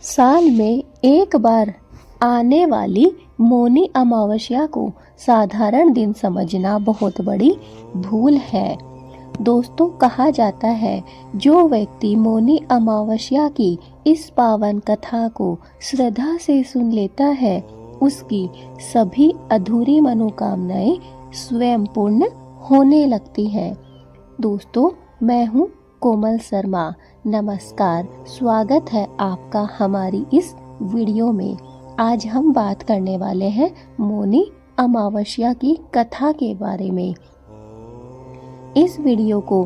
साल में एक बार आने वाली मौनी अमावस्या को साधारण दिन समझना बहुत बड़ी भूल है। दोस्तों, कहा जाता है जो व्यक्ति मौनी अमावस्या की इस पावन कथा को श्रद्धा से सुन लेता है उसकी सभी अधूरी मनोकामनाएं स्वयं पूर्ण होने लगती हैं। दोस्तों, मैं हूँ कोमल शर्मा। नमस्कार, स्वागत है आपका हमारी इस वीडियो में। आज हम बात करने वाले हैं मौनी अमावस्या की कथा के बारे में। इस वीडियो को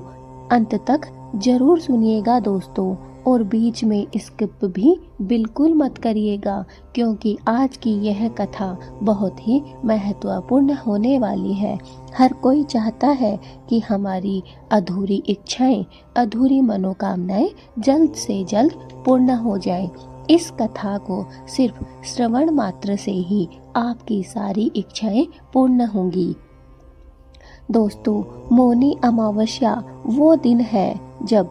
अंत तक जरूर सुनिएगा दोस्तों, और बीच में स्किप भी बिल्कुल मत करिएगा, क्योंकि आज की यह कथा बहुत ही महत्वपूर्ण होने वाली है। हर कोई चाहता है कि हमारी अधूरी इच्छाएं, अधूरी मनोकामनाएं जल्द से जल्द पूर्ण हो जाए। इस कथा को सिर्फ श्रवण मात्र से ही आपकी सारी इच्छाएं पूर्ण होंगी। दोस्तों, मौनी अमावस्या वो दिन है जब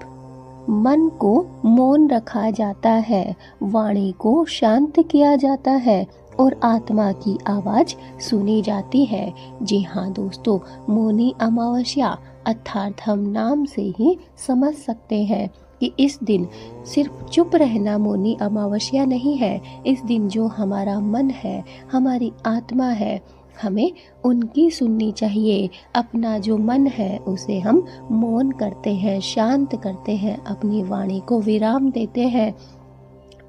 मन को मौन रखा जाता है, वाणी को शांत किया जाता है और आत्मा की आवाज सुनी जाती है। जी हाँ दोस्तों, मौनी अमावस्या अर्थात हम नाम से ही समझ सकते हैं कि इस दिन सिर्फ चुप रहना मौनी अमावस्या नहीं है। इस दिन जो हमारा मन है, हमारी आत्मा है, हमें उनकी सुननी चाहिए। अपना जो मन है उसे हम मौन करते हैं, शांत करते हैं, अपनी वाणी को विराम देते हैं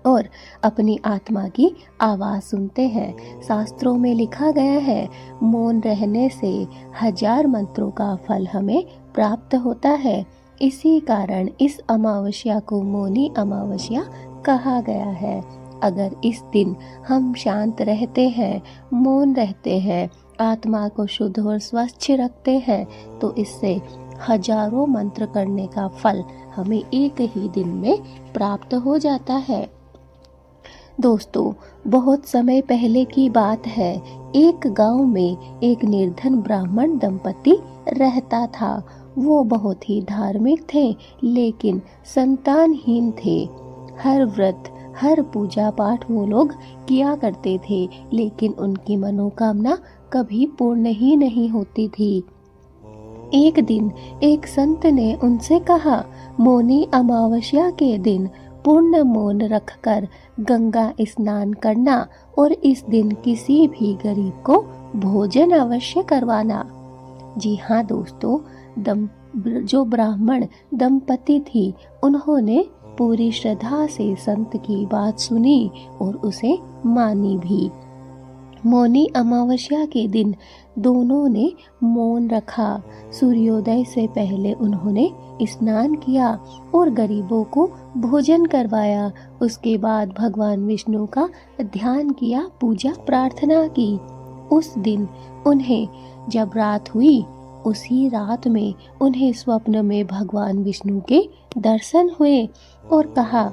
और अपनी आत्मा की आवाज़ सुनते हैं। शास्त्रों में लिखा गया है, मौन रहने से 1000 मंत्रों का फल हमें प्राप्त होता है। इसी कारण इस अमावस्या को मौनी अमावस्या कहा गया है। अगर इस दिन हम शांत रहते हैं, मौन रहते हैं, आत्मा को शुद्ध और स्वच्छ रखते हैं, तो इससे हजारों मंत्र करने का फल हमें एक ही दिन में प्राप्त हो जाता है। दोस्तों, बहुत समय पहले की बात है। एक गांव में एक निर्धन ब्राह्मण दंपति रहता था। वो बहुत ही धार्मिक थे, लेकिन संतानहीन थे। हर व्रत, हर पूजा पाठ वो लोग किया करते थे, लेकिन उनकी मनोकामना कभी पूर्ण ही नहीं होती थी। एक दिन एक संत ने उनसे कहा, मौनी अमावस्या के दिन पूर्ण मौन रखकर गंगा स्नान करना और इस दिन किसी भी गरीब को भोजन अवश्य करवाना। जी हाँ दोस्तों, जो ब्राह्मण दंपति थी, उन्होंने पूरी श्रद्धा से संत की बात सुनी और उसे मानी भी। मौनी अमावस्या के दिन दोनों ने मौन रखा। सूर्योदय से पहले उन्होंने स्नान किया और गरीबों को भोजन करवाया। उसके बाद भगवान विष्णु का ध्यान किया, पूजा प्रार्थना की। उस दिन उन्हें जब रात हुई, उसी रात में उन्हें स्वप्न में भगवान विष्णु के दर्शन हुए और कहा,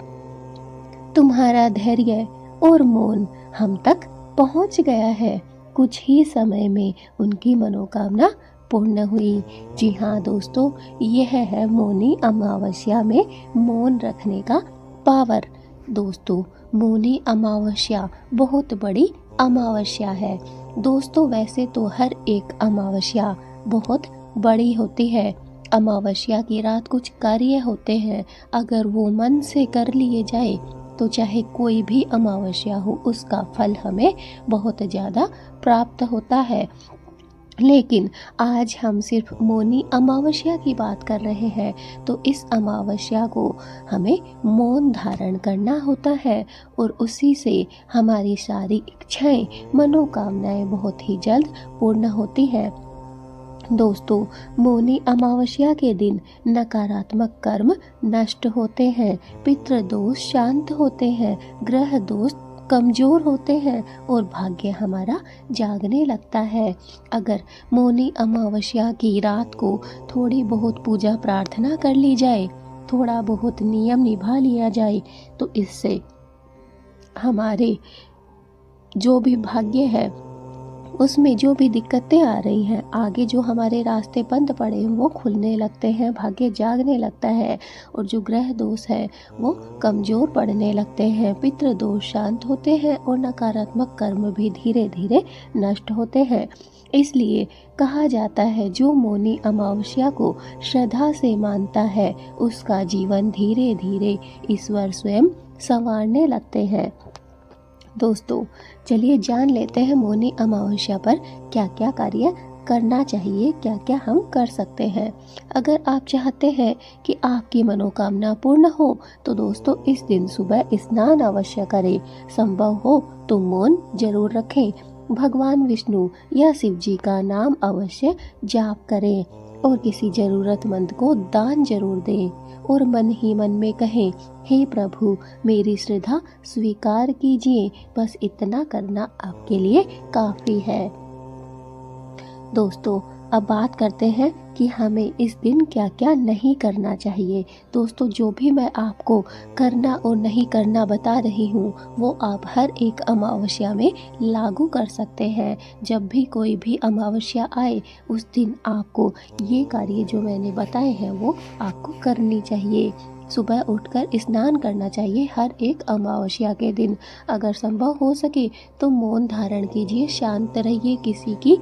तुम्हारा धैर्य और मौन हम तक पहुंच गया है। कुछ ही समय में उनकी मनोकामना पूर्ण हुई। जी हाँ दोस्तों, यह है मौनी अमावस्या में मौन रखने का पावर। दोस्तों, मौनी अमावस्या बहुत बड़ी अमावस्या है। दोस्तों, वैसे तो हर एक अमावस्या बहुत बड़ी होती है। अमावस्या की रात कुछ कार्य होते हैं, अगर वो मन से कर लिए जाए तो चाहे कोई भी अमावस्या हो, उसका फल हमें बहुत ज़्यादा प्राप्त होता है। लेकिन आज हम सिर्फ मौनी अमावस्या की बात कर रहे हैं, तो इस अमावस्या को हमें मौन धारण करना होता है और उसी से हमारी सारी इच्छाएं, मनोकामनाएं बहुत ही जल्द पूर्ण होती हैं। दोस्तों, मौनी अमावस्या के दिन नकारात्मक कर्म नष्ट होते हैं, पितृदोष शांत होते हैं, ग्रह दोष कमजोर होते हैं और भाग्य हमारा जागने लगता है। अगर मौनी अमावस्या की रात को थोड़ी बहुत पूजा प्रार्थना कर ली जाए, थोड़ा बहुत नियम निभा लिया जाए, तो इससे हमारे जो भी भाग्य है उसमें जो भी दिक्कतें आ रही हैं, आगे जो हमारे रास्ते बंद पड़े हैं वो खुलने लगते हैं, भाग्य जागने लगता है और जो ग्रह दोष है वो कमज़ोर पड़ने लगते हैं, पितृ दोष शांत होते हैं और नकारात्मक कर्म भी धीरे धीरे नष्ट होते हैं। इसलिए कहा जाता है जो मौनी अमावस्या को श्रद्धा से मानता है उसका जीवन धीरे धीरे ईश्वर स्वयं संवारने लगते हैं। दोस्तों चलिए जान लेते हैं मौनी अमावस्या पर क्या क्या कार्य करना चाहिए, क्या क्या हम कर सकते हैं। अगर आप चाहते हैं कि आपकी मनोकामना पूर्ण हो तो दोस्तों इस दिन सुबह स्नान अवश्य करें, संभव हो तो मौन जरूर रखें, भगवान विष्णु या शिव जी का नाम अवश्य जाप करें और किसी जरूरतमंद को दान जरूर दें और मन ही मन में कहें, हे प्रभु मेरी श्रद्धा स्वीकार कीजिए, बस इतना करना आपके लिए काफी है। दोस्तों अब बात करते हैं कि हमें इस दिन क्या क्या नहीं करना चाहिए। दोस्तों जो भी मैं आपको करना और नहीं करना बता रही हूँ वो आप हर एक अमावस्या में लागू कर सकते हैं। जब भी कोई भी अमावस्या आए उस दिन आपको ये कार्य जो मैंने बताए हैं वो आपको करनी चाहिए। सुबह उठकर स्नान करना चाहिए हर एक अमावस्या के दिन। अगर संभव हो सके तो मौन धारण कीजिए, शांत रहिए, किसी की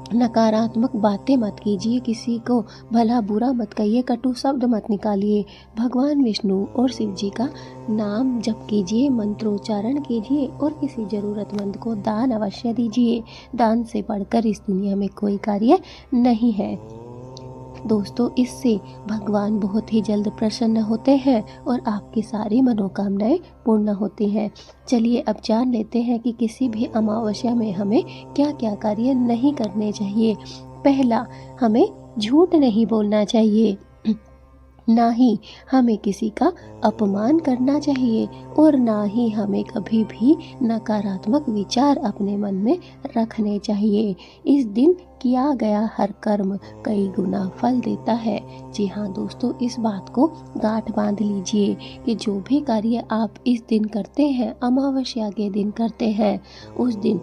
नकारात्मक बातें मत कीजिए, किसी को भला बुरा मत कहिए, कटु शब्द मत निकालिए, भगवान विष्णु और शिव जी का नाम जप कीजिए, मंत्रोच्चारण कीजिए और किसी ज़रूरतमंद को दान अवश्य दीजिए। दान से बढ़कर इस दुनिया में कोई कार्य नहीं है। दोस्तों इससे भगवान बहुत ही जल्द प्रसन्न होते हैं और आपकी सारी मनोकामनाएं पूर्ण होती हैं। चलिए अब जान लेते हैं कि किसी भी अमावस्या में हमें क्या क्या कार्य नहीं करने चाहिए। पहला, हमें झूठ नहीं बोलना चाहिए, ना ही हमें किसी का अपमान करना चाहिए और ना ही हमें कभी भी नकारात्मक विचार अपने मन में रखने चाहिए। इस दिन किया गया हर कर्म कई गुना फल देता है। जी हाँ दोस्तों, इस बात को गांठ बांध लीजिए कि जो भी कार्य आप इस दिन करते हैं, अमावस्या के दिन करते हैं, उस दिन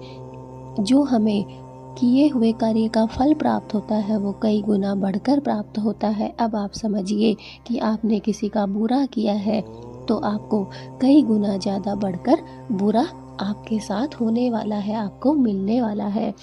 जो हमें किए हुए कार्य का फल प्राप्त होता है वो कई गुना बढ़कर प्राप्त होता है। अब आप समझिए कि आपने किसी का बुरा किया है तो आपको कई गुना ज़्यादा बढ़कर बुरा आपके साथ होने वाला है, आपको मिलने वाला है।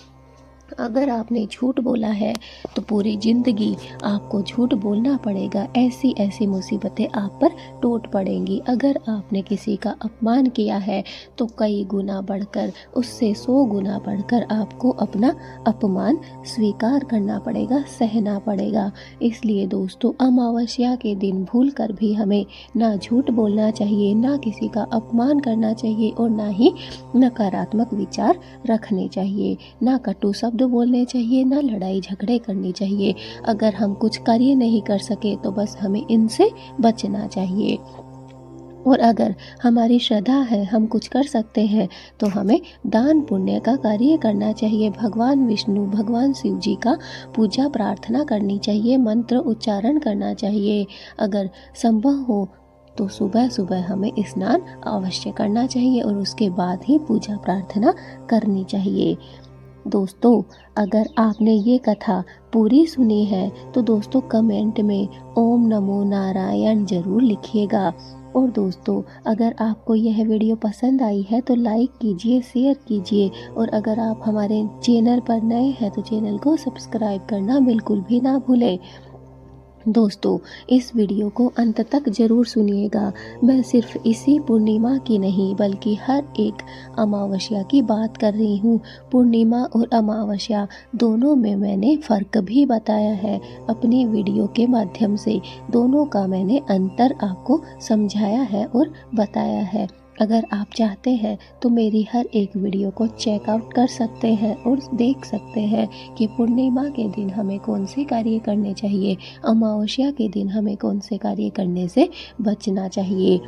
अगर आपने झूठ बोला है तो पूरी ज़िंदगी आपको झूठ बोलना पड़ेगा, ऐसी ऐसी मुसीबतें आप पर टूट पड़ेंगी। अगर आपने किसी का अपमान किया है तो कई गुना बढ़कर, उससे 100 गुना बढ़कर आपको अपना अपमान स्वीकार करना पड़ेगा, सहना पड़ेगा। इसलिए दोस्तों अमावस्या के दिन भूल कर भी हमें ना झूठ बोलना चाहिए, ना किसी का अपमान करना चाहिए और ना ही नकारात्मक विचार रखने चाहिए, ना कटु शब्द बोलने चाहिए, ना लड़ाई झगड़े करनी चाहिए। अगर हम कुछ कार्य नहीं कर सके तो बस हमें इनसे बचना चाहिए। और अगर हमारी श्रद्धा है, हम कुछ कर सकते हैं तो हमें दान पुण्य का कार्य करना चाहिए, भगवान विष्णु भगवान शिव जी का पूजा प्रार्थना करनी चाहिए, मंत्र उच्चारण करना चाहिए। अगर संभव हो तो सुबह सुबह हमें स्नान अवश्य करना चाहिए और उसके बाद ही पूजा प्रार्थना करनी चाहिए। दोस्तों अगर आपने ये कथा पूरी सुनी है तो दोस्तों कमेंट में ओम नमो नारायण जरूर लिखिएगा। और दोस्तों अगर आपको यह वीडियो पसंद आई है तो लाइक कीजिए, शेयर कीजिए और अगर आप हमारे चैनल पर नए हैं तो चैनल को सब्सक्राइब करना बिल्कुल भी ना भूलें। दोस्तों इस वीडियो को अंत तक जरूर सुनिएगा। मैं सिर्फ इसी पूर्णिमा की नहीं बल्कि हर एक अमावस्या की बात कर रही हूँ। पूर्णिमा और अमावस्या दोनों में मैंने फ़र्क भी बताया है अपनी वीडियो के माध्यम से। दोनों का मैंने अंतर आपको समझाया है और बताया है। अगर आप चाहते हैं तो मेरी हर एक वीडियो को चेकआउट कर सकते हैं और देख सकते हैं कि पूर्णिमा के दिन हमें कौन से कार्य करने चाहिए, अमावस्या के दिन हमें कौन से कार्य करने से बचना चाहिए।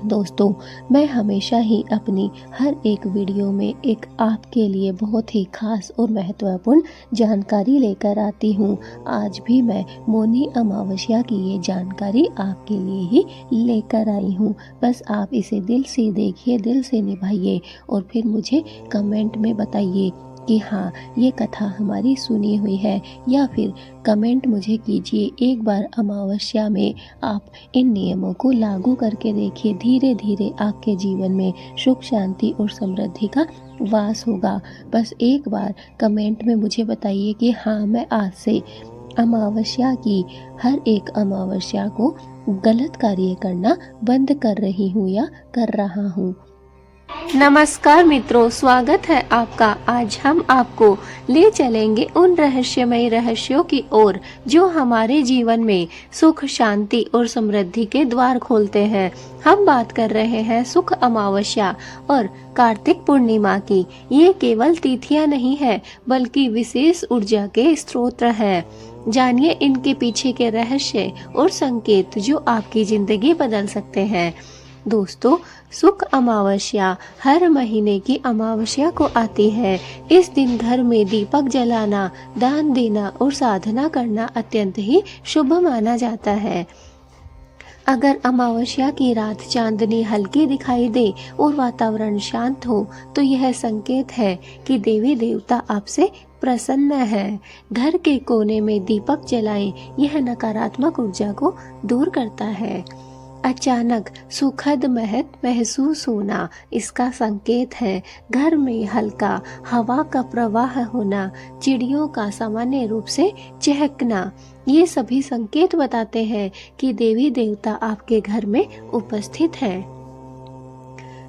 दोस्तों, मैं हमेशा ही अपनी हर एक वीडियो में एक आपके लिए बहुत ही खास और महत्वपूर्ण जानकारी लेकर आती हूँ। आज भी मैं मौनी अमावस्या की ये जानकारी आपके लिए ही लेकर आई हूँ। बस आप इसे दिल से देखिए, दिल से निभाइए और फिर मुझे कमेंट में बताइए कि हाँ, ये कथा हमारी सुनी हुई है, या फिर कमेंट मुझे कीजिए एक बार अमावस्या में आप इन नियमों को लागू करके देखिए। धीरे धीरे आपके जीवन में सुख, शांति और समृद्धि का वास होगा। बस एक बार कमेंट में मुझे बताइए कि हाँ, मैं आज से अमावस्या की हर एक अमावस्या को गलत कार्य करना बंद कर रही हूँ या कर रहा हूँ। नमस्कार मित्रों, स्वागत है आपका। आज हम आपको ले चलेंगे उन रहस्यमय रहस्यों की ओर जो हमारे जीवन में सुख, शांति और समृद्धि के द्वार खोलते हैं। हम बात कर रहे हैं सुख अमावस्या और कार्तिक पूर्णिमा की। ये केवल तिथियां नहीं है, बल्कि विशेष ऊर्जा के स्रोत है। जानिए इनके पीछे के रहस्य और संकेत जो आपकी जिंदगी बदल सकते हैं। दोस्तों, सुख अमावस्या हर महीने की अमावस्या को आती है। इस दिन घर में दीपक जलाना, दान देना और साधना करना अत्यंत ही शुभ माना जाता है। अगर अमावस्या की रात चांदनी हल्की दिखाई दे और वातावरण शांत हो, तो यह संकेत है कि देवी देवता आपसे प्रसन्न है। घर के कोने में दीपक जलाएं, यह नकारात्मक ऊर्जा को दूर करता है। अचानक सुखद महक महसूस होना इसका संकेत है। घर में हल्का हवा का प्रवाह होना, चिड़ियों का सामान्य रूप से चहकना, ये सभी संकेत बताते हैं कि देवी देवता आपके घर में उपस्थित हैं।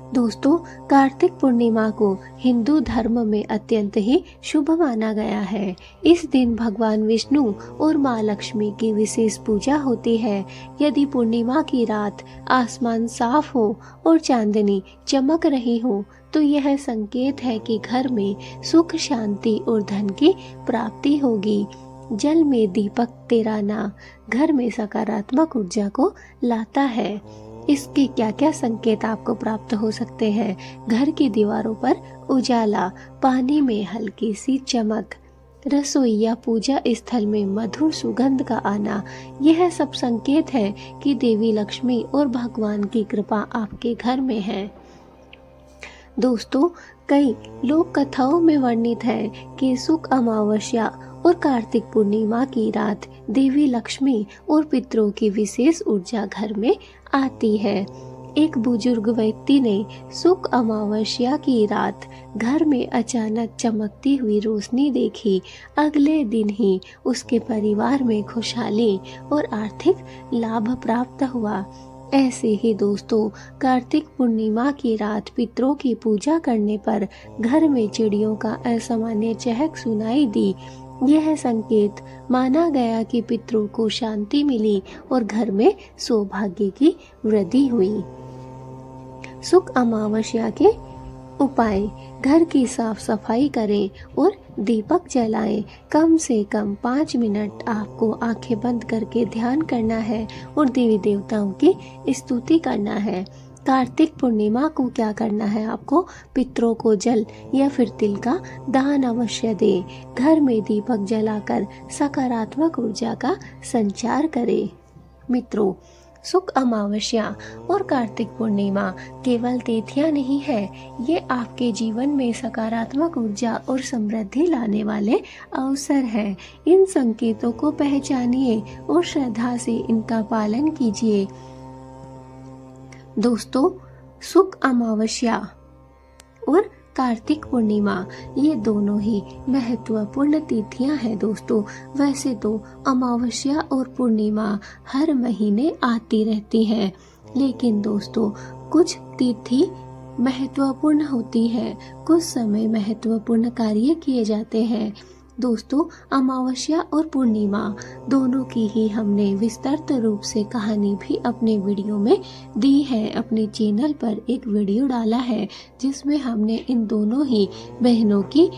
दोस्तों, कार्तिक पूर्णिमा को हिंदू धर्म में अत्यंत ही शुभ माना गया है। इस दिन भगवान विष्णु और माँ लक्ष्मी की विशेष पूजा होती है। यदि पूर्णिमा की रात आसमान साफ हो और चांदनी चमक रही हो, तो यह संकेत है कि घर में सुख, शांति और धन की प्राप्ति होगी। जल में दीपक तेराना घर में सकारात्मक ऊर्जा को लाता है। इसके क्या क्या संकेत आपको प्राप्त हो सकते हैं? घर की दीवारों पर उजाला, पानी में हल्की सी चमक, रसोई या पूजा स्थल में मधुर सुगंध का आना, यह सब संकेत है कि देवी लक्ष्मी और भगवान की कृपा आपके घर में है। दोस्तों, कई लोक कथाओं में वर्णित है कि सुख अमावस्या और कार्तिक पूर्णिमा की रात देवी लक्ष्मी और पितरों की विशेष ऊर्जा घर में आती है। एक बुजुर्ग व्यक्ति ने सुख अमावस्या की रात घर में अचानक चमकती हुई रोशनी देखी। अगले दिन ही उसके परिवार में खुशहाली और आर्थिक लाभ प्राप्त हुआ। ऐसे ही दोस्तों, कार्तिक पूर्णिमा की रात पितरों की पूजा करने पर घर में चिड़ियों का असामान्य चहक सुनाई दी। यह संकेत माना गया कि पितरों को शांति मिली और घर में सौभाग्य की वृद्धि हुई। सुख अमावस्या के उपाय: घर की साफ सफाई करें और दीपक जलाएं। कम से कम 5 मिनट आपको आंखें बंद करके ध्यान करना है और देवी देवताओं की स्तुति करना है। कार्तिक पूर्णिमा को क्या करना है आपको? पितरों को जल या फिर तिल का दान अवश्य दे। घर में दीपक जलाकर सकारात्मक ऊर्जा का संचार करें। मित्रों, सुख अमावस्या और कार्तिक पूर्णिमा केवल तिथियां नहीं है, ये आपके जीवन में सकारात्मक ऊर्जा और समृद्धि लाने वाले अवसर हैं। इन संकेतों को पहचानिए और श्रद्धा से इनका पालन कीजिए। दोस्तों, सुख अमावस्या और कार्तिक पूर्णिमा ये दोनों ही महत्वपूर्ण तिथियां हैं। दोस्तों, वैसे तो अमावस्या और पूर्णिमा हर महीने आती रहती हैं, लेकिन दोस्तों कुछ तिथि महत्वपूर्ण होती है, कुछ समय महत्वपूर्ण कार्य किए जाते हैं। दोस्तों, अमावस्या और पूर्णिमा दोनों की ही हमने विस्तृत रूप से कहानी भी अपने वीडियो में दी है। अपने चैनल पर एक वीडियो डाला है जिसमें हमने इन दोनों ही बहनों की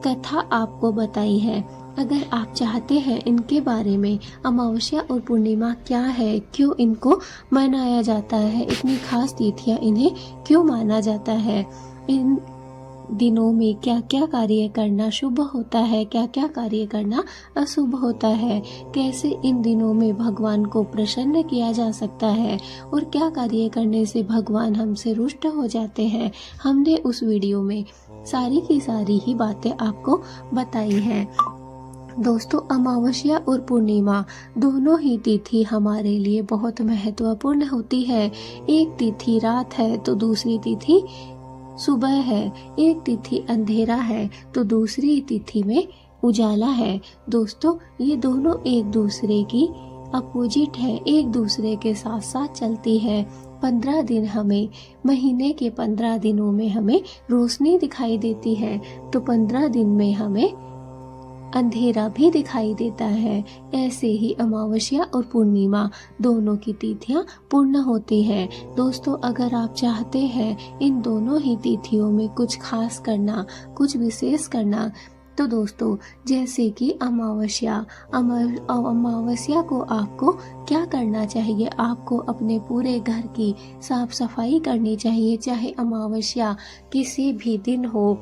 कथा आपको बताई है। अगर आप चाहते हैं इनके बारे में, अमावस्या और पूर्णिमा क्या है, क्यों इनको मनाया जाता है, इतनी खास तिथियां इन्हें क्यों माना जाता है, इन दिनों में क्या क्या कार्य करना शुभ होता है, क्या क्या कार्य करना अशुभ होता है, कैसे इन दिनों में भगवान को प्रसन्न किया जा सकता है और क्या कार्य करने से भगवान हमसे रुष्ट हो जाते हैं, हमने उस वीडियो में सारी की सारी ही बातें आपको बताई हैं। दोस्तों, अमावस्या और पूर्णिमा दोनों ही तिथि हमारे लिए बहुत महत्वपूर्ण होती है। एक तिथि रात है तो दूसरी तिथि सुबह है, एक तिथि अंधेरा है तो दूसरी तिथि में उजाला है। दोस्तों, ये दोनों एक दूसरे की अपोजिट है, एक दूसरे के साथ साथ चलती है। 15 दिन हमें, महीने के 15 दिनों में हमें रोशनी दिखाई देती है, तो 15 दिन में हमें अंधेरा भी दिखाई देता है। ऐसे ही अमावस्या और पूर्णिमा दोनों की तिथियां पूर्ण होती हैं। दोस्तों, अगर आप चाहते हैं इन दोनों ही तिथियों में कुछ खास करना, कुछ विशेष करना, तो दोस्तों, जैसे कि अमावस्या को आपको क्या करना चाहिए, आपको अपने पूरे घर की साफ सफाई करनी चाहिए। चाहे अमावस्या किसी भी दिन हो,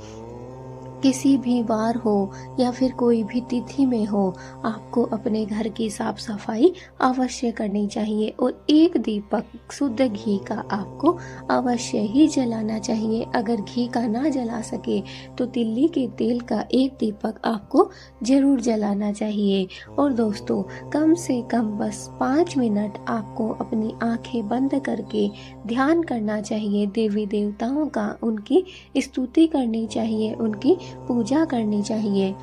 किसी भी वार हो या फिर कोई भी तिथि में हो, आपको अपने घर की साफ सफाई अवश्य करनी चाहिए और एक दीपक शुद्ध घी का आपको अवश्य ही जलाना चाहिए। अगर घी का ना जला सके तो तिल्ली के तेल का एक दीपक आपको जरूर जलाना चाहिए। और दोस्तों, कम से कम बस 5 मिनट आपको अपनी आंखें बंद करके ध्यान करना चाहिए, देवी देवताओं का, उनकी स्तुति करनी चाहिए, उनकी पूजा करनी चाहिए।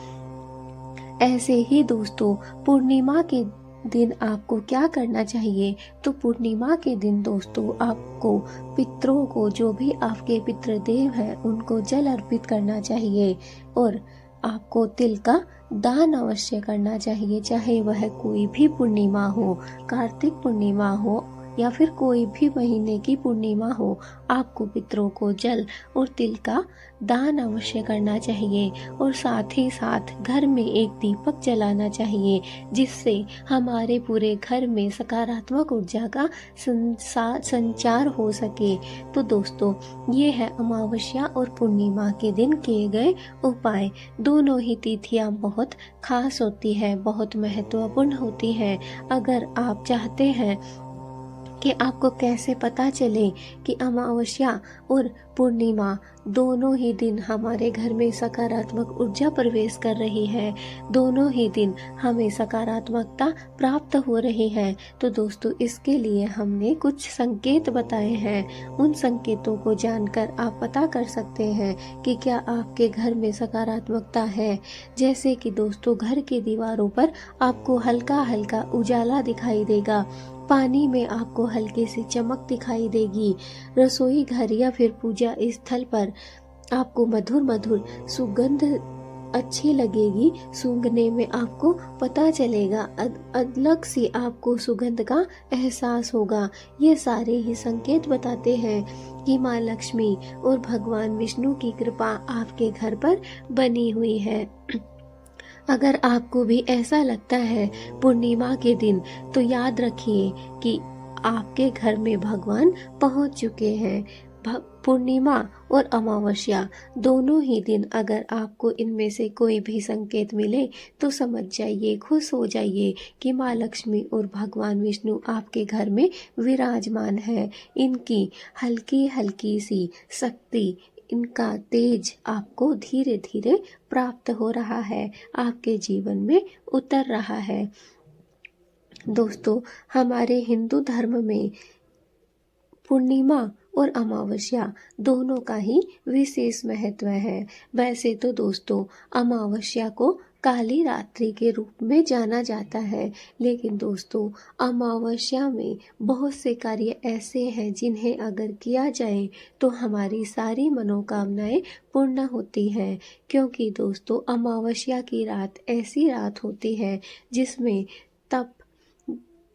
ऐसे ही दोस्तों, पूर्णिमा के दिन आपको क्या करना चाहिए, तो पूर्णिमा के दिन दोस्तों आपको पितरों को, जो भी आपके पितृदेव हैं, उनको जल अर्पित करना चाहिए और आपको तिल का दान अवश्य करना चाहिए। चाहे वह कोई भी पूर्णिमा हो, कार्तिक पूर्णिमा हो या फिर कोई भी महीने की पूर्णिमा हो, आपको पितरों को जल और तिल का दान अवश्य करना चाहिए। और साथ ही साथ घर में एक दीपक जलाना चाहिए, जिससे हमारे पूरे घर में सकारात्मक ऊर्जा का संचार हो सके। तो दोस्तों, ये है अमावस्या और पूर्णिमा के दिन किए गए उपाय। दोनों ही तिथियां बहुत खास होती है, बहुत महत्वपूर्ण होती है। अगर आप चाहते हैं कि आपको कैसे पता चले कि अमावस्या और पूर्णिमा दोनों ही दिन हमारे घर में सकारात्मक ऊर्जा प्रवेश कर रही है, दोनों ही दिन हमें सकारात्मकता प्राप्त हो रही है, तो दोस्तों, इसके लिए हमने कुछ संकेत बताए हैं। उन संकेतों को जानकर आप पता कर सकते हैं कि क्या आपके घर में सकारात्मकता है। जैसे कि दोस्तों, घर की दीवारों पर आपको हल्का हल्का उजाला दिखाई देगा, पानी में आपको हल्की सी चमक दिखाई देगी, रसोई घर या फिर पूजा स्थल पर आपको मधुर मधुर सुगंध अच्छी लगेगी, सूंघने में आपको पता चलेगा, अलग सी आपको सुगंध का एहसास होगा। ये सारे ही संकेत बताते हैं कि माँ लक्ष्मी और भगवान विष्णु की कृपा आपके घर पर बनी हुई है। अगर आपको भी ऐसा लगता है पूर्णिमा के दिन, तो याद रखिए कि आपके घर में भगवान पहुंच चुके हैं। पूर्णिमा और अमावस्या दोनों ही दिन अगर आपको इनमें से कोई भी संकेत मिले, तो समझ जाइए, खुश हो जाइए कि माँ लक्ष्मी और भगवान विष्णु आपके घर में विराजमान है। इनकी हल्की हल्की सी शक्ति, इनका तेज आपको धीरे धीरे प्राप्त हो रहा है, आपके जीवन में उतर रहा है। दोस्तों, हमारे हिंदू धर्म में पूर्णिमा और अमावस्या दोनों का ही विशेष महत्व है। वैसे तो दोस्तों, अमावस्या को काली रात्रि के रूप में जाना जाता है, लेकिन दोस्तों, अमावस्या में बहुत से कार्य ऐसे हैं जिन्हें अगर किया जाए तो हमारी सारी मनोकामनाएं पूर्ण होती हैं। क्योंकि दोस्तों, अमावस्या की रात ऐसी रात होती है जिसमें तप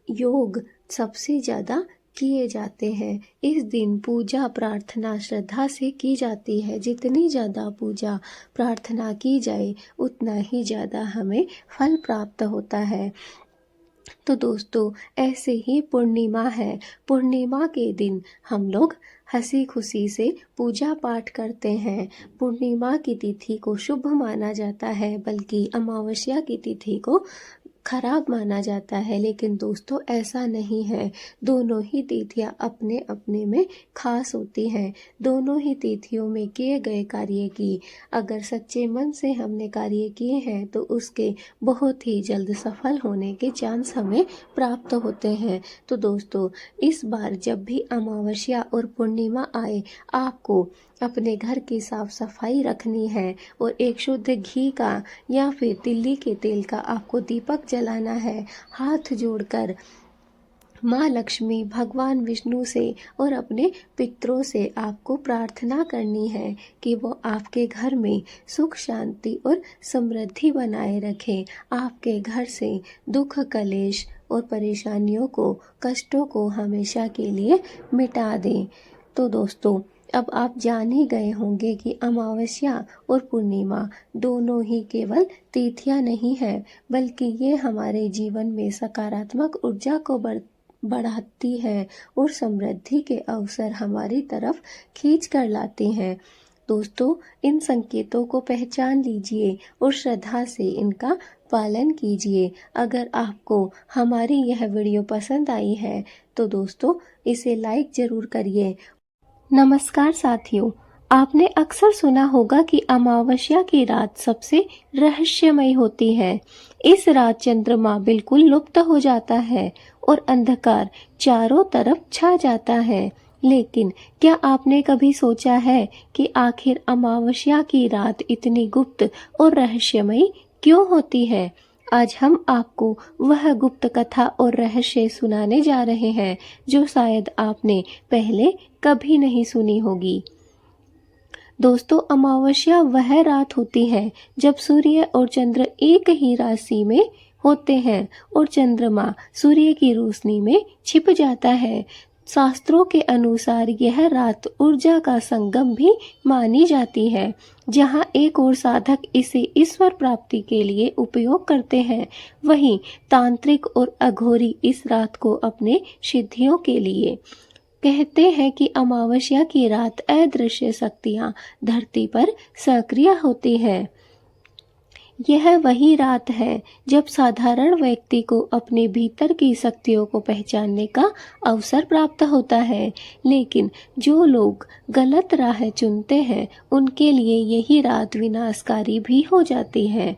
योग सबसे ज़्यादा किए जाते हैं। इस दिन पूजा प्रार्थना श्रद्धा से की जाती है। जितनी ज़्यादा पूजा प्रार्थना की जाए उतना ही ज़्यादा हमें फल प्राप्त होता है। तो दोस्तों, ऐसे ही पूर्णिमा है। पूर्णिमा के दिन हम लोग हंसी खुशी से पूजा पाठ करते हैं। पूर्णिमा की तिथि को शुभ माना जाता है, बल्कि अमावस्या की तिथि को खराब माना जाता है। लेकिन दोस्तों, ऐसा नहीं है। दोनों ही तिथियां अपने अपने में खास होती हैं। दोनों ही तिथियों में किए गए कार्य की अगर सच्चे मन से हमने कार्य किए हैं तो उसके बहुत ही जल्द सफल होने के चांस हमें प्राप्त होते हैं। तो दोस्तों, इस बार जब भी अमावस्या और पूर्णिमा आए, आपको अपने घर की साफ सफाई रखनी है और एक शुद्ध घी का या फिर तिल्ली के तेल का आपको दीपक जलाना है। हाथ जोड़कर माँ लक्ष्मी, भगवान विष्णु से और अपने पितरों से आपको प्रार्थना करनी है कि वो आपके घर में सुख शांति और समृद्धि बनाए रखें। आपके घर से दुख कलेश और परेशानियों को, कष्टों को हमेशा के लिए मिटा दें। तो दोस्तों, अब आप जान ही गए होंगे कि अमावस्या और पूर्णिमा दोनों ही केवल तिथियां नहीं है, बल्कि ये हमारे जीवन में सकारात्मक ऊर्जा को बढ़ाती है और समृद्धि के अवसर हमारी तरफ खींच कर लाती हैं। दोस्तों, इन संकेतों को पहचान लीजिए और श्रद्धा से इनका पालन कीजिए। अगर आपको हमारी यह वीडियो पसंद आई है तो दोस्तों, इसे लाइक जरूर करिए। नमस्कार साथियों, आपने अक्सर सुना होगा कि अमावस्या की रात सबसे रहस्यमय होती है। इस रात चंद्रमा बिल्कुल लुप्त हो जाता है और अंधकार चारों तरफ छा जाता है। लेकिन क्या आपने कभी सोचा है कि आखिर अमावस्या की रात इतनी गुप्त और रहस्यमय क्यों होती है? आज हम आपको वह गुप्त कथा और रहस्य सुनाने जा रहे हैं जो शायद आपने पहले कभी नहीं सुनी होगी। दोस्तों, अमावस्या वह रात होती है जब सूर्य और चंद्र एक ही राशि में होते हैं और चंद्रमा सूर्य की रोशनी में छिप जाता है। शास्त्रों के अनुसार यह रात ऊर्जा का संगम भी मानी जाती है, जहां एक और साधक इसे ईश्वर प्राप्ति के लिए उपयोग करते हैं, वहीं तांत्रिक और अघोरी इस रात को अपने सिद्धियों के लिए कहते हैं कि अमावस्या की रात अदृश्य शक्तियां धरती पर सक्रिय होती हैं। यह वही रात है जब साधारण व्यक्ति को अपने भीतर की शक्तियों को पहचानने का अवसर प्राप्त होता है। लेकिन जो लोग गलत राह चुनते हैं, उनके लिए यही रात विनाशकारी भी हो जाती है।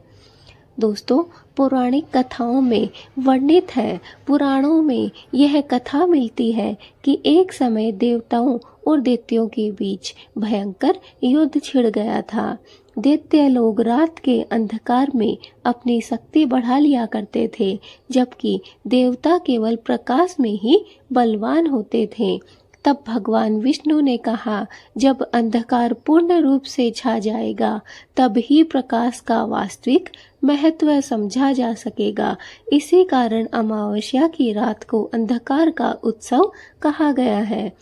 दोस्तों, पौराणिक कथाओं में वर्णित है, पुराणों में यह कथा मिलती है कि एक समय देवताओं और दैत्यों के बीच भयंकर युद्ध छिड़ गया था। दैत्य लोग रात के अंधकार में अपनी शक्ति बढ़ा लिया करते थे, जबकि देवता केवल प्रकाश में ही बलवान होते थे। तब भगवान विष्णु ने कहा, जब अंधकार पूर्ण रूप से छा जाएगा, तब ही प्रकाश का वास्तविक महत्व समझा जा सकेगा। इसी कारण अमावस्या की रात को अंधकार का उत्सव कहा गया है।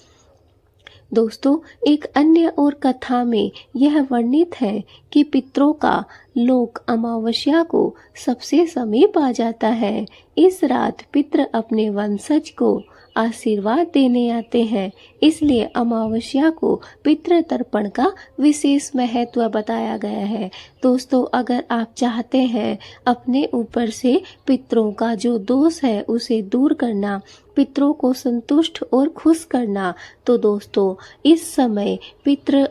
दोस्तों, एक अन्य और कथा में यह वर्णित है कि पितरों का लोक अमावस्या को सबसे समीप आ जाता है। इस रात पितर अपने वंशज को आशीर्वाद देने आते हैं, इसलिए अमावस्या को पितृ तर्पण का विशेष महत्व बताया गया है। दोस्तों, अगर आप चाहते हैं अपने ऊपर से पितरों का जो दोष है उसे दूर करना, पितरों को संतुष्ट और खुश करना, तो दोस्तों, इस समय पितृ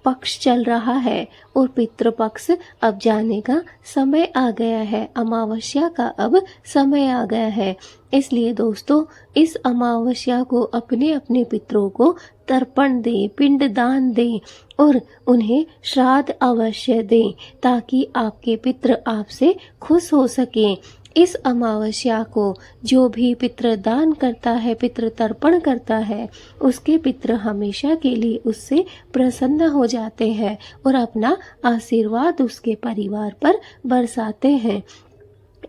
पक्ष चल रहा है और पितृपक्ष अब जाने का समय आ गया है। अमावस्या का अब समय आ गया है। इसलिए दोस्तों, इस अमावस्या को अपने अपने पितरों को तर्पण दें, पिंडदान दें और उन्हें श्राद्ध अवश्य दें, ताकि आपके पितृ आपसे खुश हो सकें। इस अमावस्या को जो भी पितृदान करता है, पितृ तर्पण करता है, उसके पितृ हमेशा के लिए उससे प्रसन्न हो जाते हैं और अपना आशीर्वाद उसके परिवार पर बरसाते हैं।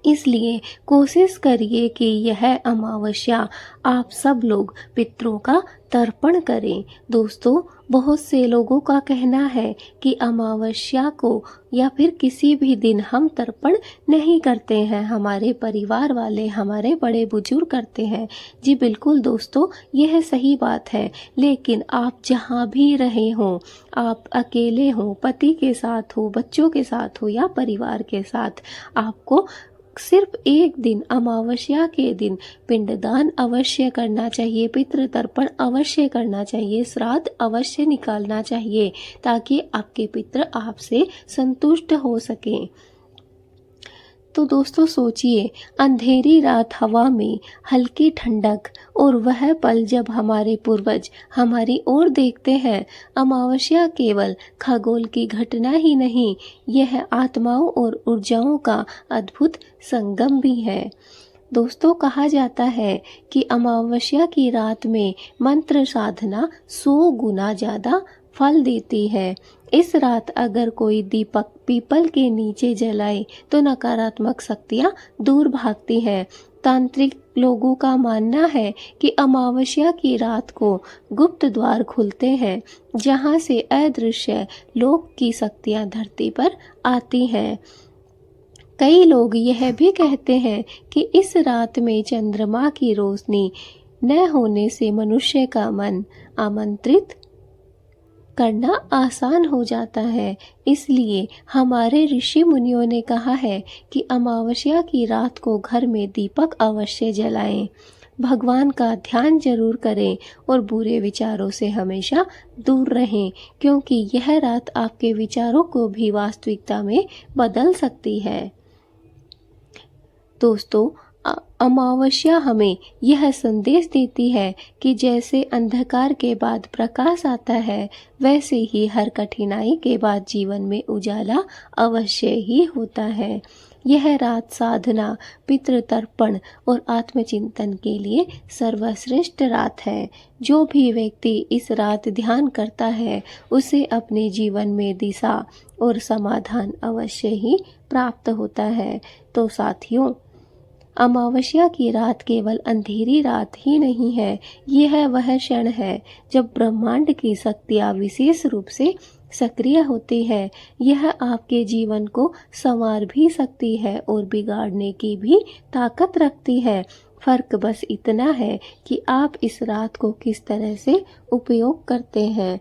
इसलिए कोशिश करिए कि यह अमावस्या आप सब लोग पितरों का तर्पण करें। दोस्तों, बहुत से लोगों का कहना है कि अमावस्या को या फिर किसी भी दिन हम तर्पण नहीं करते हैं, हमारे परिवार वाले, हमारे बड़े बुजुर्ग करते हैं। जी बिल्कुल दोस्तों, यह सही बात है। लेकिन आप जहाँ भी रहे हों, आप अकेले हों, पति के साथ हो, बच्चों के साथ हो या परिवार के साथ, आपको सिर्फ एक दिन अमावस्या के दिन पिंडदान अवश्य करना चाहिए, पितृ तर्पण अवश्य करना चाहिए, श्राद्ध अवश्य निकालना चाहिए, ताकि आपके पितृ आपसे संतुष्ट हो सकें। तो दोस्तों सोचिए, अंधेरी रात, हवा में हल्की ठंडक, और वह पल जब हमारे पूर्वज हमारी ओर देखते हैं। अमावस्या केवल खगोल की घटना ही नहीं, यह आत्माओं और ऊर्जाओं का अद्भुत संगम भी है। दोस्तों, कहा जाता है कि अमावस्या की रात में मंत्र साधना 100 गुना ज़्यादा फल देती है। इस रात अगर कोई दीपक पीपल के नीचे जलाए तो नकारात्मक शक्तियां दूर भागती हैं। तांत्रिक लोगों का मानना है कि अमावस्या की रात को गुप्त द्वार खुलते हैं, जहां से अदृश्य लोक की शक्तियां धरती पर आती हैं। कई लोग यह भी कहते हैं कि इस रात में चंद्रमा की रोशनी न होने से मनुष्य का मन आमंत्रित करना आसान हो जाता है। इसलिए हमारे ऋषि मुनियों ने कहा है कि अमावस्या की रात को घर में दीपक अवश्य जलाएं, भगवान का ध्यान जरूर करें और बुरे विचारों से हमेशा दूर रहें, क्योंकि यह रात आपके विचारों को भी वास्तविकता में बदल सकती है। दोस्तों, अमावस्या हमें यह संदेश देती है कि जैसे अंधकार के बाद प्रकाश आता है, वैसे ही हर कठिनाई के बाद जीवन में उजाला अवश्य ही होता है। यह रात साधना, पितृतर्पण और आत्मचिंतन के लिए सर्वश्रेष्ठ रात है। जो भी व्यक्ति इस रात ध्यान करता है, उसे अपने जीवन में दिशा और समाधान अवश्य ही प्राप्त होता है। तो साथियों, अमावस्या की रात केवल अंधेरी रात ही नहीं है, यह वह क्षण है जब ब्रह्मांड की शक्तियाँ विशेष रूप से सक्रिय होती है। यह आपके जीवन को संवार भी सकती है और बिगाड़ने की भी ताकत रखती है। फर्क बस इतना है कि आप इस रात को किस तरह से उपयोग करते हैं।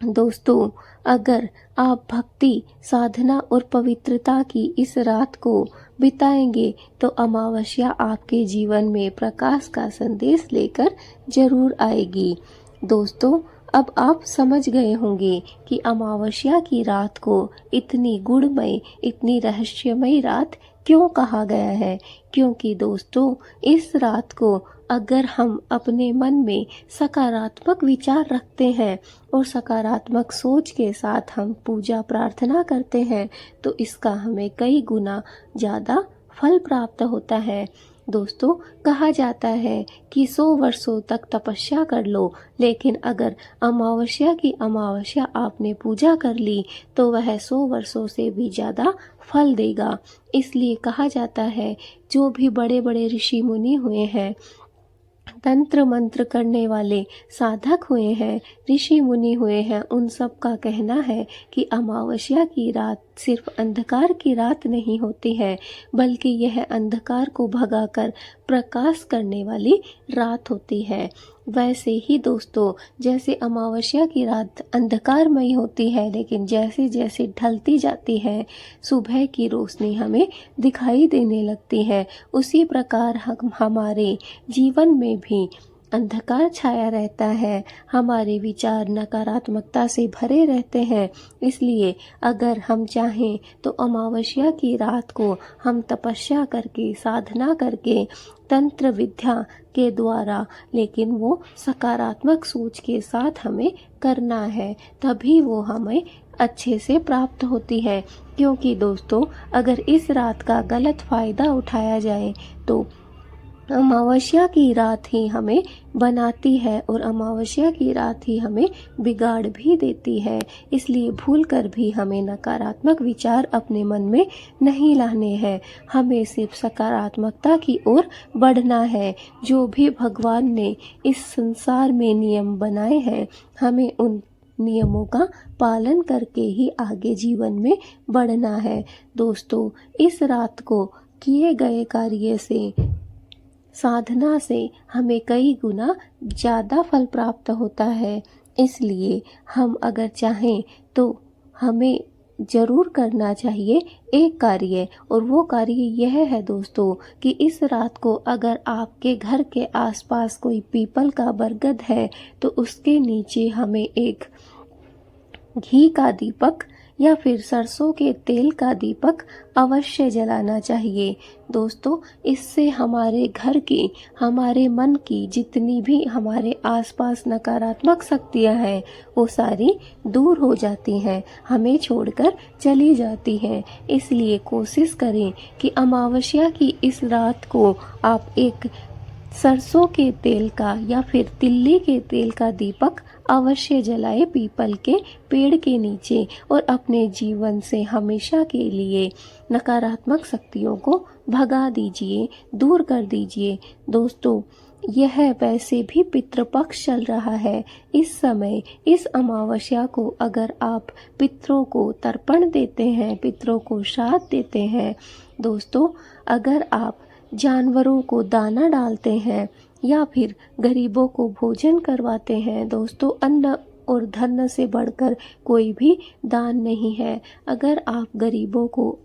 दोस्तों, अगर आप भक्ति, साधना और पवित्रता की इस रात को बिताएंगे तो अमावस्या आपके जीवन में प्रकाश का संदेश लेकर जरूर आएगी। दोस्तों, अब आप समझ गए होंगे कि अमावस्या की रात को इतनी गुणमय, इतनी रहस्यमय रात क्यों कहा गया है। क्योंकि दोस्तों, इस रात को अगर हम अपने मन में सकारात्मक विचार रखते हैं और सकारात्मक सोच के साथ हम पूजा प्रार्थना करते हैं, तो इसका हमें कई गुना ज़्यादा फल प्राप्त होता है। दोस्तों, कहा जाता है कि 100 वर्षों तक तपस्या कर लो, लेकिन अगर अमावस्या की अमावस्या आपने पूजा कर ली तो वह 100 वर्षों से भी ज़्यादा फल देगा। इसलिए कहा जाता है, जो भी बड़े बड़े ऋषि मुनि हुए हैं, तंत्र मंत्र करने वाले साधक हुए हैं, ऋषि मुनि हुए हैं, उन सब का कहना है कि अमावस्या की रात सिर्फ अंधकार की रात नहीं होती है, बल्कि यह अंधकार को भगाकर प्रकाश करने वाली रात होती है। वैसे ही दोस्तों, जैसे अमावस्या की रात अंधकारमयी होती है, लेकिन जैसे जैसे ढलती जाती है, सुबह की रोशनी हमें दिखाई देने लगती है, उसी प्रकार हम हमारे जीवन में भी अंधकार छाया रहता है, हमारे विचार नकारात्मकता से भरे रहते हैं। इसलिए अगर हम चाहें तो अमावस्या की रात को हम तपस्या करके, साधना करके, तंत्र विद्या के द्वारा, लेकिन वो सकारात्मक सोच के साथ हमें करना है, तभी वो हमें अच्छे से प्राप्त होती है। क्योंकि दोस्तों, अगर इस रात का गलत फायदा उठाया जाए तो अमावस्या की रात ही हमें बनाती है और अमावस्या की रात ही हमें बिगाड़ भी देती है। इसलिए भूल कर भी हमें नकारात्मक विचार अपने मन में नहीं लाने हैं। हमें सिर्फ सकारात्मकता की ओर बढ़ना है। जो भी भगवान ने इस संसार में नियम बनाए हैं, हमें उन नियमों का पालन करके ही आगे जीवन में बढ़ना है। दोस्तों, इस रात को किए गए कार्य से, साधना से हमें कई गुना ज़्यादा फल प्राप्त होता है। इसलिए हम अगर चाहें तो हमें ज़रूर करना चाहिए एक कार्य, और वो कार्य यह है दोस्तों कि इस रात को अगर आपके घर के आसपास कोई पीपल का बरगद है तो उसके नीचे हमें एक घी का दीपक या फिर सरसों के तेल का दीपक अवश्य जलाना चाहिए। दोस्तों, इससे हमारे घर की, हमारे मन की जितनी भी हमारे आसपास नकारात्मक शक्तियां हैं वो सारी दूर हो जाती हैं, हमें छोड़कर चली जाती हैं। इसलिए कोशिश करें कि अमावस्या की इस रात को आप एक सरसों के तेल का या फिर तिल्ली के तेल का दीपक अवश्य जलाए पीपल के पेड़ के नीचे, और अपने जीवन से हमेशा के लिए नकारात्मक शक्तियों को भगा दीजिए, दूर कर दीजिए। दोस्तों, यह वैसे भी पितृपक्ष चल रहा है। इस समय इस अमावस्या को अगर आप पितरों को तर्पण देते हैं, पितरों को श्राद्ध देते हैं, दोस्तों अगर आप जानवरों को दाना डालते हैं या फिर गरीबों को भोजन करवाते हैं, दोस्तों अन्न और धन से बढ़कर कोई भी दान नहीं है। अगर आप गरीबों को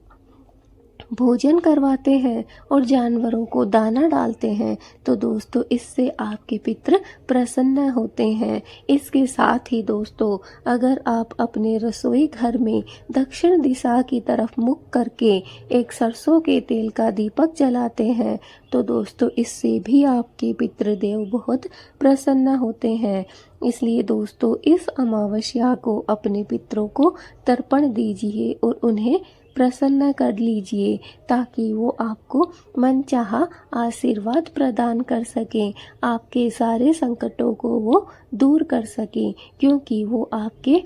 भोजन करवाते हैं और जानवरों को दाना डालते हैं तो दोस्तों इससे आपके पितृ प्रसन्न होते हैं। इसके साथ ही दोस्तों अगर आप अपने रसोई घर में दक्षिण दिशा की तरफ मुख करके एक सरसों के तेल का दीपक जलाते हैं तो दोस्तों इससे भी आपके पितृदेव बहुत प्रसन्न होते हैं। इसलिए दोस्तों इस अमावस्या को अपने पितरों को तर्पण दीजिए और उन्हें प्रसन्न कर लीजिए ताकि वो आपको मनचाहा आशीर्वाद प्रदान कर सकें, आपके सारे संकटों को वो दूर कर सकें, क्योंकि वो आपके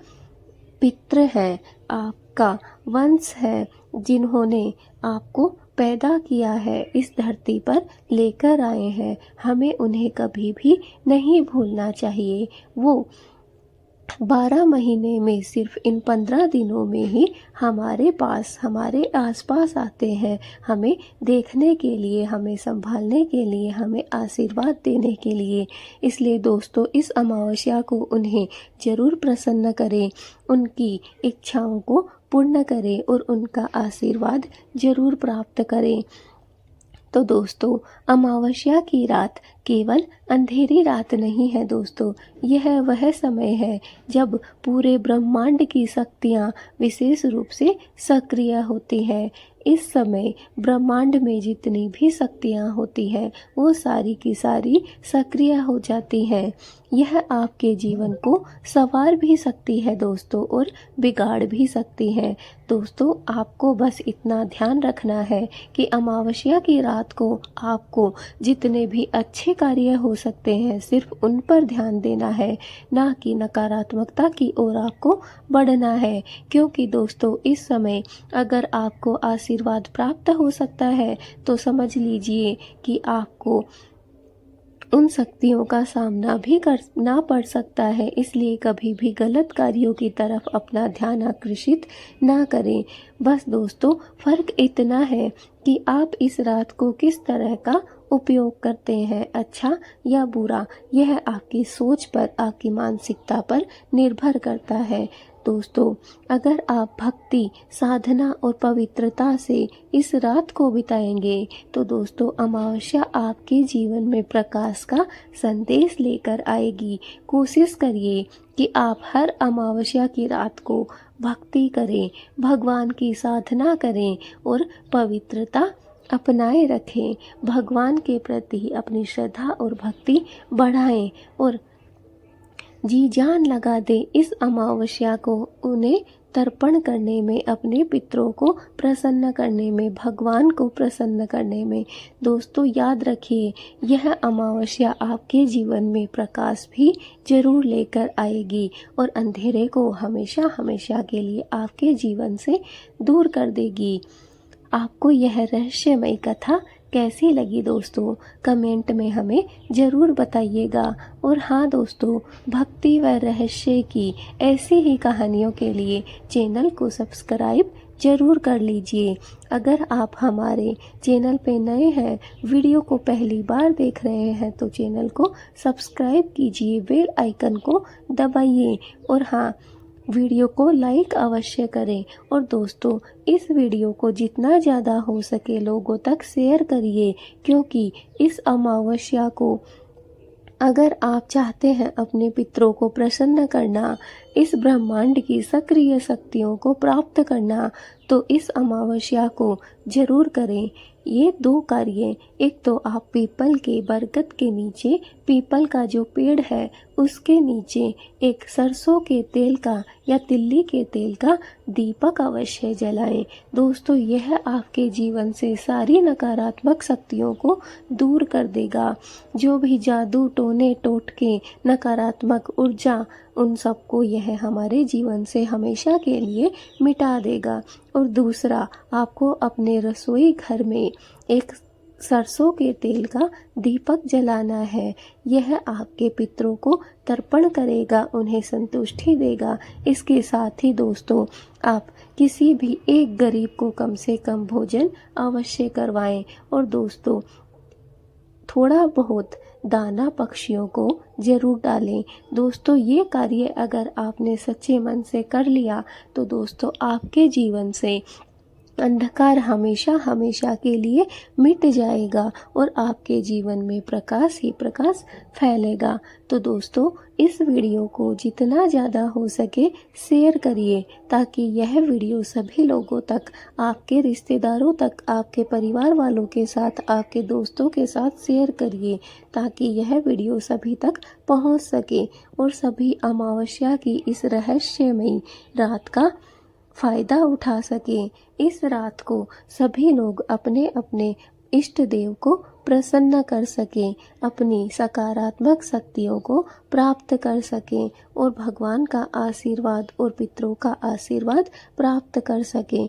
पितृ हैं, आपका वंश है, जिन्होंने आपको पैदा किया है, इस धरती पर लेकर आए हैं। हमें उन्हें कभी भी नहीं भूलना चाहिए। वो 12 महीने में सिर्फ इन 15 दिनों में ही हमारे पास, हमारे आसपास आते हैं, हमें देखने के लिए, हमें संभालने के लिए, हमें आशीर्वाद देने के लिए। इसलिए दोस्तों इस अमावस्या को उन्हें जरूर प्रसन्न करें, उनकी इच्छाओं को पूर्ण करें और उनका आशीर्वाद जरूर प्राप्त करें। तो दोस्तों अमावस्या की रात केवल अंधेरी रात नहीं है दोस्तों, यह वह समय है जब पूरे ब्रह्मांड की शक्तियाँ विशेष रूप से सक्रिय होती हैं। इस समय ब्रह्मांड में जितनी भी शक्तियाँ होती हैं वो सारी की सारी सक्रिय हो जाती हैं। यह आपके जीवन को संवार भी सकती है दोस्तों और बिगाड़ भी सकती है। दोस्तों आपको बस इतना ध्यान रखना है कि अमावस्या की रात को आपको जितने भी अच्छे कार्य हो सकते हैं सिर्फ उन पर ध्यान देना है, ना कि नकारात्मकता की ओर आपको बढ़ना है। क्योंकि दोस्तों इस समय अगर आपको आशीर्वाद प्राप्त हो सकता है तो समझ लीजिए कि आपको उन शक्तियों का सामना भी करना पड़ सकता है। इसलिए कभी भी गलत कार्यों की तरफ अपना ध्यान आकर्षित ना करें। बस दोस्तों फर्क इतना है कि आप इस रात को किस तरह का उपयोग करते हैं, अच्छा या बुरा, यह आपकी सोच पर, आपकी मानसिकता पर निर्भर करता है। दोस्तों अगर आप भक्ति, साधना और पवित्रता से इस रात को बिताएंगे तो दोस्तों अमावस्या आपके जीवन में प्रकाश का संदेश लेकर आएगी। कोशिश करिए कि आप हर अमावस्या की रात को भक्ति करें, भगवान की साधना करें और पवित्रता अपनाए रखें। भगवान के प्रति अपनी श्रद्धा और भक्ति बढ़ाएं और जी जान लगा दे इस अमावस्या को उन्हें तर्पण करने में, अपने पितरों को प्रसन्न करने में, भगवान को प्रसन्न करने में। दोस्तों याद रखिए, यह अमावस्या आपके जीवन में प्रकाश भी जरूर लेकर आएगी और अंधेरे को हमेशा हमेशा के लिए आपके जीवन से दूर कर देगी। आपको यह रहस्यमयी कथा कैसी लगी दोस्तों, कमेंट में हमें ज़रूर बताइएगा। और हाँ दोस्तों, भक्ति व रहस्य की ऐसी ही कहानियों के लिए चैनल को सब्सक्राइब ज़रूर कर लीजिए। अगर आप हमारे चैनल पे नए हैं, वीडियो को पहली बार देख रहे हैं, तो चैनल को सब्सक्राइब कीजिए, बेल आइकन को दबाइए और हाँ, वीडियो को लाइक अवश्य करें। और दोस्तों, इस वीडियो को जितना ज़्यादा हो सके लोगों तक शेयर करिए, क्योंकि इस अमावस्या को अगर आप चाहते हैं अपने पितरों को प्रसन्न करना, इस ब्रह्मांड की सक्रिय शक्तियों को प्राप्त करना, तो इस अमावस्या को जरूर करें। ये 2 कार्य, एक तो आप पीपल के बरगद के नीचे, पीपल का जो पेड़ है उसके नीचे एक सरसों के तेल का या तिल्ली के तेल का दीपक अवश्य जलाएं। दोस्तों, यह आपके जीवन से सारी नकारात्मक शक्तियों को दूर कर देगा। जो भी जादू टोने टोटके, नकारात्मक ऊर्जा, उन सबको यह हमारे जीवन से हमेशा के लिए मिटा देगा। और दूसरा, आपको अपने रसोई घर में एक सरसों के तेल का दीपक जलाना है। यह आपके पितरों को तर्पण करेगा, उन्हें संतुष्टि देगा। इसके साथ ही दोस्तों, आप किसी भी एक गरीब को कम से कम भोजन अवश्य करवाएं। और दोस्तों, थोड़ा बहुत दाना पक्षियों को जरूर डालें। दोस्तों, ये कार्य अगर आपने सच्चे मन से कर लिया, तो दोस्तों आपके जीवन से अंधकार हमेशा हमेशा के लिए मिट जाएगा और आपके जीवन में प्रकाश ही प्रकाश फैलेगा। तो दोस्तों, इस वीडियो को जितना ज़्यादा हो सके शेयर करिए, ताकि यह वीडियो सभी लोगों तक, आपके रिश्तेदारों तक, आपके परिवार वालों के साथ, आपके दोस्तों के साथ शेयर करिए, ताकि यह वीडियो सभी तक पहुंच सके और सभी अमावस्या की इस रहस्यमयी रात का फ़ायदा उठा सकें। इस रात को सभी लोग अपने अपने इष्ट देव को प्रसन्न कर सकें, अपनी सकारात्मक शक्तियों को प्राप्त कर सकें और भगवान का आशीर्वाद और पितरों का आशीर्वाद प्राप्त कर सकें।